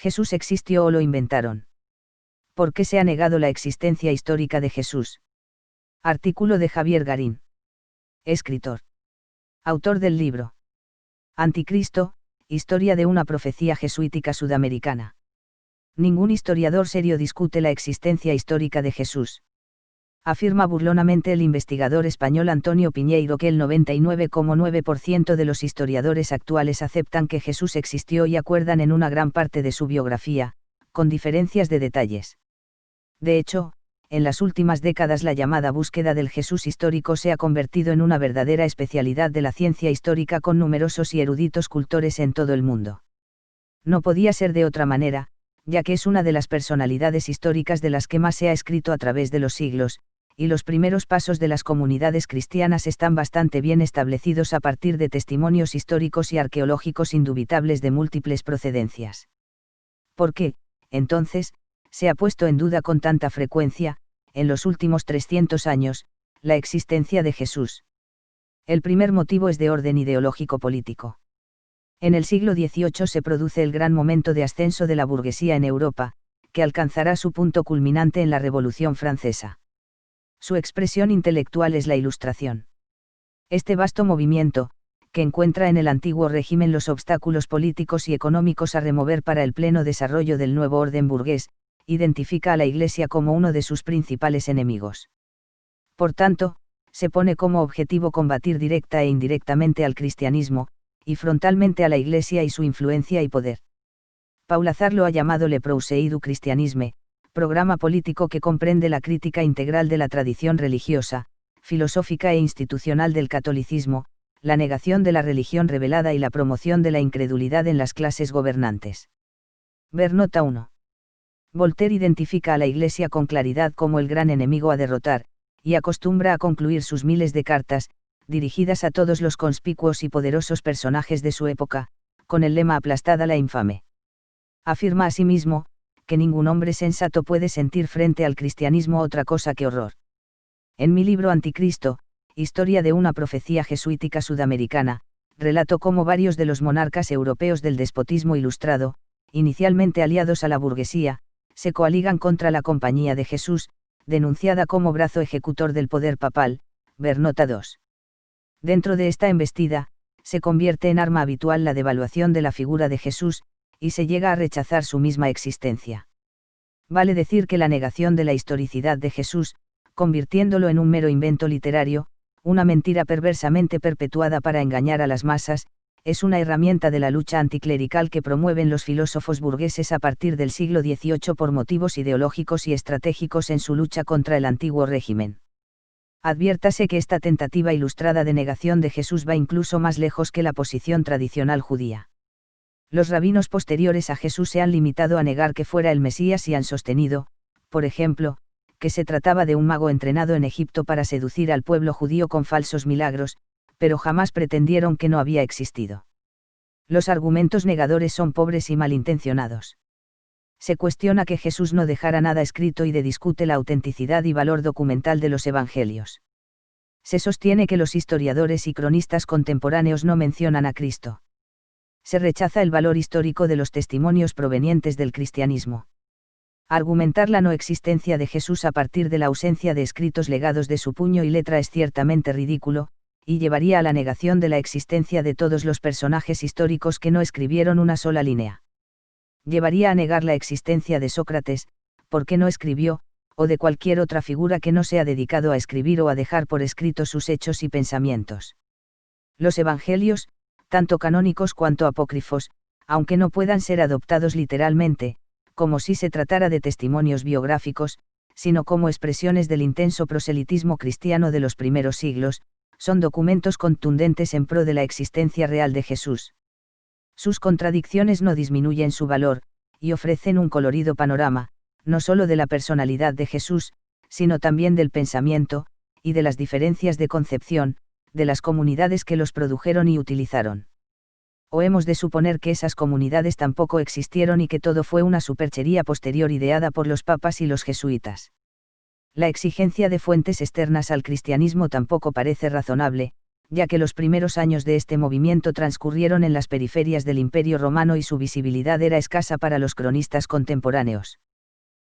¿Jesús existió o lo inventaron? ¿Por qué se ha negado la existencia histórica de Jesús? Artículo de Javier Garín. Escritor. Autor del libro Anticristo, historia de una profecía jesuítica sudamericana. Ningún historiador serio discute la existencia histórica de Jesús. Afirma burlonamente el investigador español Antonio Piñeiro que el 99,9% de los historiadores actuales aceptan que Jesús existió y acuerdan en una gran parte de su biografía, con diferencias de detalles. De hecho, en las últimas décadas la llamada búsqueda del Jesús histórico se ha convertido en una verdadera especialidad de la ciencia histórica con numerosos y eruditos cultores en todo el mundo. No podía ser de otra manera, ya que es una de las personalidades históricas de las que más se ha escrito a través de los siglos, y los primeros pasos de las comunidades cristianas están bastante bien establecidos a partir de testimonios históricos y arqueológicos indubitables de múltiples procedencias. ¿Por qué, entonces, se ha puesto en duda con tanta frecuencia, en los últimos 300 años, la existencia de Jesús? El primer motivo es de orden ideológico-político. En el siglo XVIII se produce el gran momento de ascenso de la burguesía en Europa, que alcanzará su punto culminante en la Revolución Francesa. Su expresión intelectual es la Ilustración. Este vasto movimiento, que encuentra en el antiguo régimen los obstáculos políticos y económicos a remover para el pleno desarrollo del nuevo orden burgués, identifica a la Iglesia como uno de sus principales enemigos. Por tanto, se pone como objetivo combatir directa e indirectamente al cristianismo, y frontalmente a la Iglesia y su influencia y poder. Paul Azar lo ha llamado Le Procès du Christianisme, programa político que comprende la crítica integral de la tradición religiosa, filosófica e institucional del catolicismo, la negación de la religión revelada y la promoción de la incredulidad en las clases gobernantes. Ver nota 1. Voltaire identifica a la Iglesia con claridad como el gran enemigo a derrotar, y acostumbra a concluir sus miles de cartas, dirigidas a todos los conspicuos y poderosos personajes de su época, con el lema aplastada la infame. Afirma asimismo, que ningún hombre sensato puede sentir frente al cristianismo otra cosa que horror. En mi libro Anticristo, historia de una profecía jesuítica sudamericana, relato cómo varios de los monarcas europeos del despotismo ilustrado, inicialmente aliados a la burguesía, se coaligan contra la Compañía de Jesús, denunciada como brazo ejecutor del poder papal, ver nota 2. Dentro de esta embestida, se convierte en arma habitual la devaluación de la figura de Jesús, y se llega a rechazar su misma existencia. Vale decir que la negación de la historicidad de Jesús, convirtiéndolo en un mero invento literario, una mentira perversamente perpetuada para engañar a las masas, es una herramienta de la lucha anticlerical que promueven los filósofos burgueses a partir del siglo XVIII por motivos ideológicos y estratégicos en su lucha contra el antiguo régimen. Adviértase que esta tentativa ilustrada de negación de Jesús va incluso más lejos que la posición tradicional judía. Los rabinos posteriores a Jesús se han limitado a negar que fuera el Mesías y han sostenido, por ejemplo, que se trataba de un mago entrenado en Egipto para seducir al pueblo judío con falsos milagros, pero jamás pretendieron que no había existido. Los argumentos negadores son pobres y malintencionados. Se cuestiona que Jesús no dejara nada escrito y discute la autenticidad y valor documental de los evangelios. Se sostiene que los historiadores y cronistas contemporáneos no mencionan a Cristo. Se rechaza el valor histórico de los testimonios provenientes del cristianismo. Argumentar la no existencia de Jesús a partir de la ausencia de escritos legados de su puño y letra es ciertamente ridículo, y llevaría a la negación de la existencia de todos los personajes históricos que no escribieron una sola línea. Llevaría a negar la existencia de Sócrates, porque no escribió, o de cualquier otra figura que no se ha dedicado a escribir o a dejar por escrito sus hechos y pensamientos. Los evangelios, tanto canónicos cuanto apócrifos, aunque no puedan ser adoptados literalmente, como si se tratara de testimonios biográficos, sino como expresiones del intenso proselitismo cristiano de los primeros siglos, son documentos contundentes en pro de la existencia real de Jesús. Sus contradicciones no disminuyen su valor, y ofrecen un colorido panorama, no solo de la personalidad de Jesús, sino también del pensamiento, y de las diferencias de concepción, de las comunidades que los produjeron y utilizaron. O hemos de suponer que esas comunidades tampoco existieron y que todo fue una superchería posterior ideada por los papas y los jesuitas. La exigencia de fuentes externas al cristianismo tampoco parece razonable, ya que los primeros años de este movimiento transcurrieron en las periferias del Imperio Romano y su visibilidad era escasa para los cronistas contemporáneos.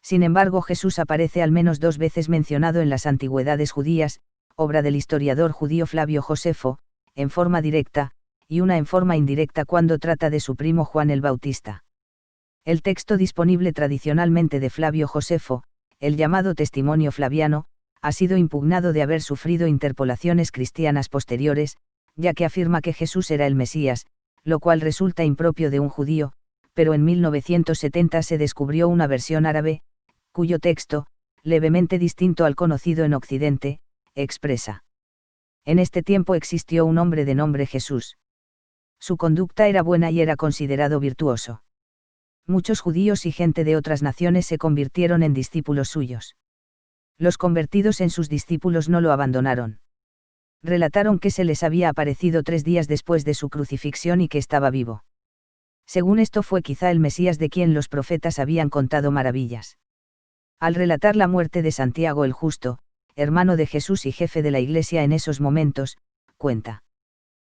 Sin embargo, Jesús aparece al menos 2 veces mencionado en las Antigüedades judías, obra del historiador judío Flavio Josefo, en forma directa, y una en forma indirecta cuando trata de su primo Juan el Bautista. El texto disponible tradicionalmente de Flavio Josefo, el llamado Testimonio Flaviano, ha sido impugnado de haber sufrido interpolaciones cristianas posteriores, ya que afirma que Jesús era el Mesías, lo cual resulta impropio de un judío, pero en 1970 se descubrió una versión árabe, cuyo texto, levemente distinto al conocido en Occidente, expresa: en este tiempo existió un hombre de nombre Jesús. Su conducta era buena y era considerado virtuoso. Muchos judíos y gente de otras naciones se convirtieron en discípulos suyos. Los convertidos en sus discípulos no lo abandonaron. Relataron que se les había aparecido 3 días después de su crucifixión y que estaba vivo. Según esto fue quizá el Mesías de quien los profetas habían contado maravillas. Al relatar la muerte de Santiago el Justo, hermano de Jesús y jefe de la Iglesia en esos momentos, cuenta: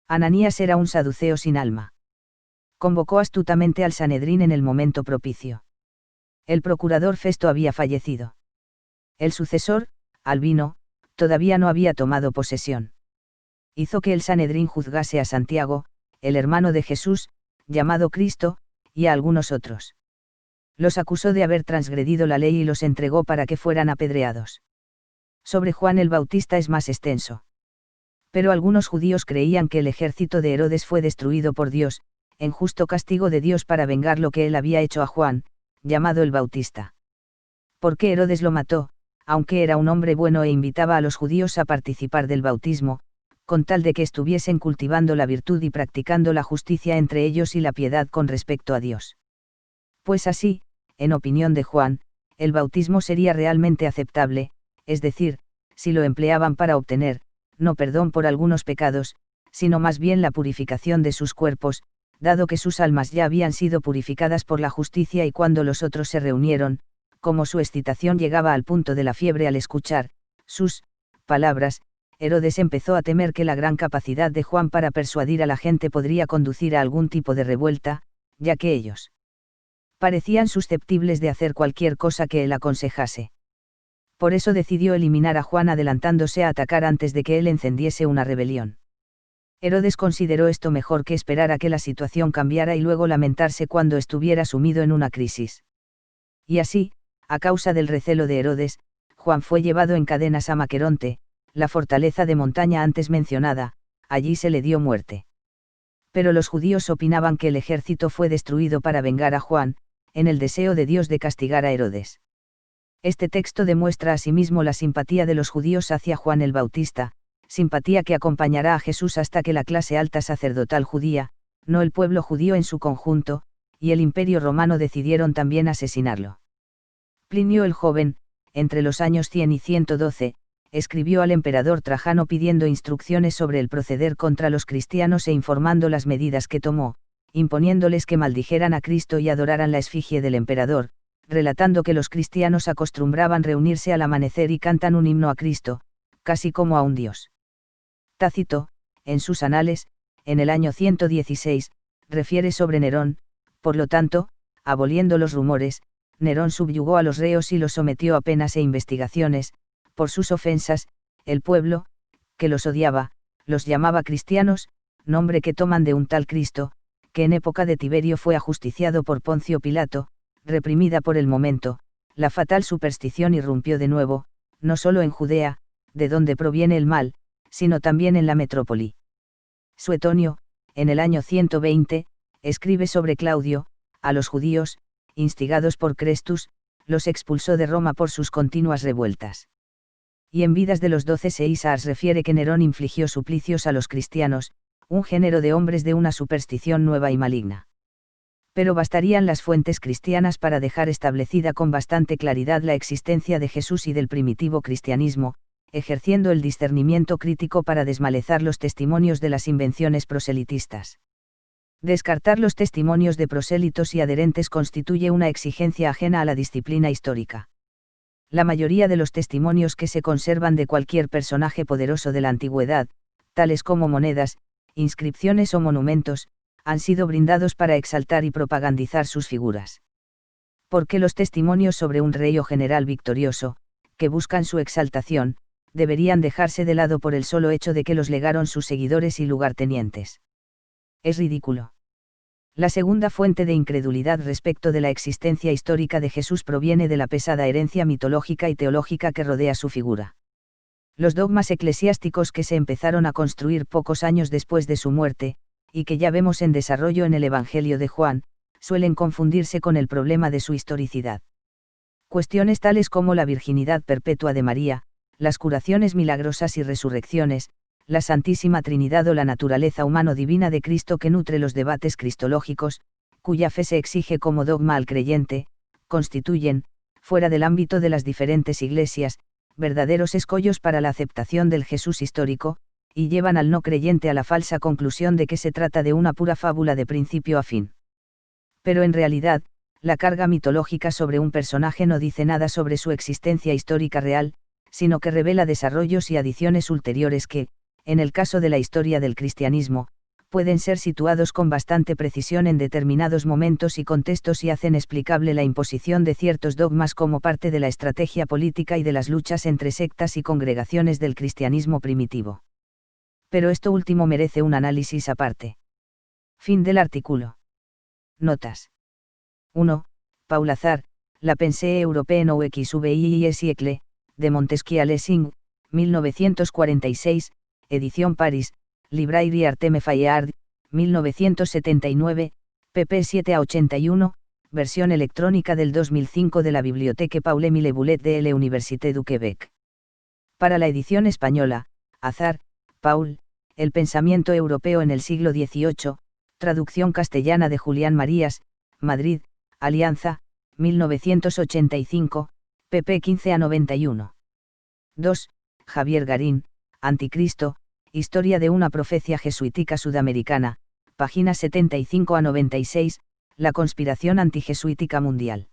Ananías era un saduceo sin alma. Convocó astutamente al Sanedrín en el momento propicio. El procurador Festo había fallecido. El sucesor, Albino, todavía no había tomado posesión. Hizo que el Sanedrín juzgase a Santiago, el hermano de Jesús, llamado Cristo, y a algunos otros. Los acusó de haber transgredido la ley y los entregó para que fueran apedreados. Sobre Juan el Bautista es más extenso. Pero algunos judíos creían que el ejército de Herodes fue destruido por Dios, en justo castigo de Dios para vengar lo que él había hecho a Juan, llamado el Bautista. Porque Herodes lo mató, aunque era un hombre bueno e invitaba a los judíos a participar del bautismo, con tal de que estuviesen cultivando la virtud y practicando la justicia entre ellos y la piedad con respecto a Dios. Pues así, en opinión de Juan, el bautismo sería realmente aceptable, es decir, si lo empleaban para obtener, no perdón por algunos pecados, sino más bien la purificación de sus cuerpos, dado que sus almas ya habían sido purificadas por la justicia. Y cuando los otros se reunieron, como su excitación llegaba al punto de la fiebre al escuchar sus palabras, Herodes empezó a temer que la gran capacidad de Juan para persuadir a la gente podría conducir a algún tipo de revuelta, ya que ellos parecían susceptibles de hacer cualquier cosa que él aconsejase. Por eso decidió eliminar a Juan adelantándose a atacar antes de que él encendiese una rebelión. Herodes consideró esto mejor que esperar a que la situación cambiara y luego lamentarse cuando estuviera sumido en una crisis. Y así, a causa del recelo de Herodes, Juan fue llevado en cadenas a Maqueronte, la fortaleza de montaña antes mencionada, allí se le dio muerte. Pero los judíos opinaban que el ejército fue destruido para vengar a Juan, en el deseo de Dios de castigar a Herodes. Este texto demuestra asimismo la simpatía de los judíos hacia Juan el Bautista, simpatía que acompañará a Jesús hasta que la clase alta sacerdotal judía, no el pueblo judío en su conjunto, y el Imperio Romano decidieron también asesinarlo. Plinio el Joven, entre los años 100 y 112, escribió al emperador Trajano pidiendo instrucciones sobre el proceder contra los cristianos e informando las medidas que tomó, imponiéndoles que maldijeran a Cristo y adoraran la efigie del emperador, relatando que los cristianos acostumbraban reunirse al amanecer y cantan un himno a Cristo, casi como a un dios. Tácito, en sus anales, en el año 116, refiere sobre Nerón: por lo tanto, aboliendo los rumores, Nerón subyugó a los reos y los sometió a penas e investigaciones. Por sus ofensas, el pueblo, que los odiaba, los llamaba cristianos, nombre que toman de un tal Cristo, que en época de Tiberio fue ajusticiado por Poncio Pilato. Reprimida por el momento, la fatal superstición irrumpió de nuevo, no solo en Judea, de donde proviene el mal, sino también en la metrópoli. Suetonio, en el año 120, escribe sobre Claudio: a los judíos, instigados por Crestus, los expulsó de Roma por sus continuas revueltas. Y en Vidas de los 12 Seísaas refiere que Nerón infligió suplicios a los cristianos, un género de hombres de una superstición nueva y maligna. Pero bastarían las fuentes cristianas para dejar establecida con bastante claridad la existencia de Jesús y del primitivo cristianismo, ejerciendo el discernimiento crítico para desmalezar los testimonios de las invenciones proselitistas. Descartar los testimonios de prosélitos y adherentes constituye una exigencia ajena a la disciplina histórica. La mayoría de los testimonios que se conservan de cualquier personaje poderoso de la antigüedad, tales como monedas, inscripciones o monumentos, han sido brindados para exaltar y propagandizar sus figuras. Porque los testimonios sobre un rey o general victorioso, que buscan su exaltación, deberían dejarse de lado por el solo hecho de que los legaron sus seguidores y lugartenientes. Es ridículo. La segunda fuente de incredulidad respecto de la existencia histórica de Jesús proviene de la pesada herencia mitológica y teológica que rodea su figura. Los dogmas eclesiásticos que se empezaron a construir pocos años después de su muerte, y que ya vemos en desarrollo en el Evangelio de Juan, suelen confundirse con el problema de su historicidad. Cuestiones tales como la virginidad perpetua de María, las curaciones milagrosas y resurrecciones, la Santísima Trinidad o la naturaleza humano-divina de Cristo que nutre los debates cristológicos, cuya fe se exige como dogma al creyente, constituyen, fuera del ámbito de las diferentes iglesias, verdaderos escollos para la aceptación del Jesús histórico, y llevan al no creyente a la falsa conclusión de que se trata de una pura fábula de principio a fin. Pero en realidad, la carga mitológica sobre un personaje no dice nada sobre su existencia histórica real, sino que revela desarrollos y adiciones ulteriores que, en el caso de la historia del cristianismo, pueden ser situados con bastante precisión en determinados momentos y contextos y hacen explicable la imposición de ciertos dogmas como parte de la estrategia política y de las luchas entre sectas y congregaciones del cristianismo primitivo. Pero esto último merece un análisis aparte. Fin del artículo. Notas. 1. Paul Azar, La pensée européenne au XVIe siècle, de Montesquieu Lessing, 1946, edición París, Librairie Arteme Fayard, 1979, pp 7 a 81, versión electrónica del 2005 de la Bibliothèque Paul-Émile Boulet de l'Université du Québec. Para la edición española, Azar, Paul, El pensamiento europeo en el siglo XVIII, traducción castellana de Julián Marías, Madrid, Alianza, 1985, pp 15 a 91. 2. Javier Garín, Anticristo, Historia de una profecía jesuítica sudamericana, páginas 75 a 96, La conspiración antijesuítica mundial.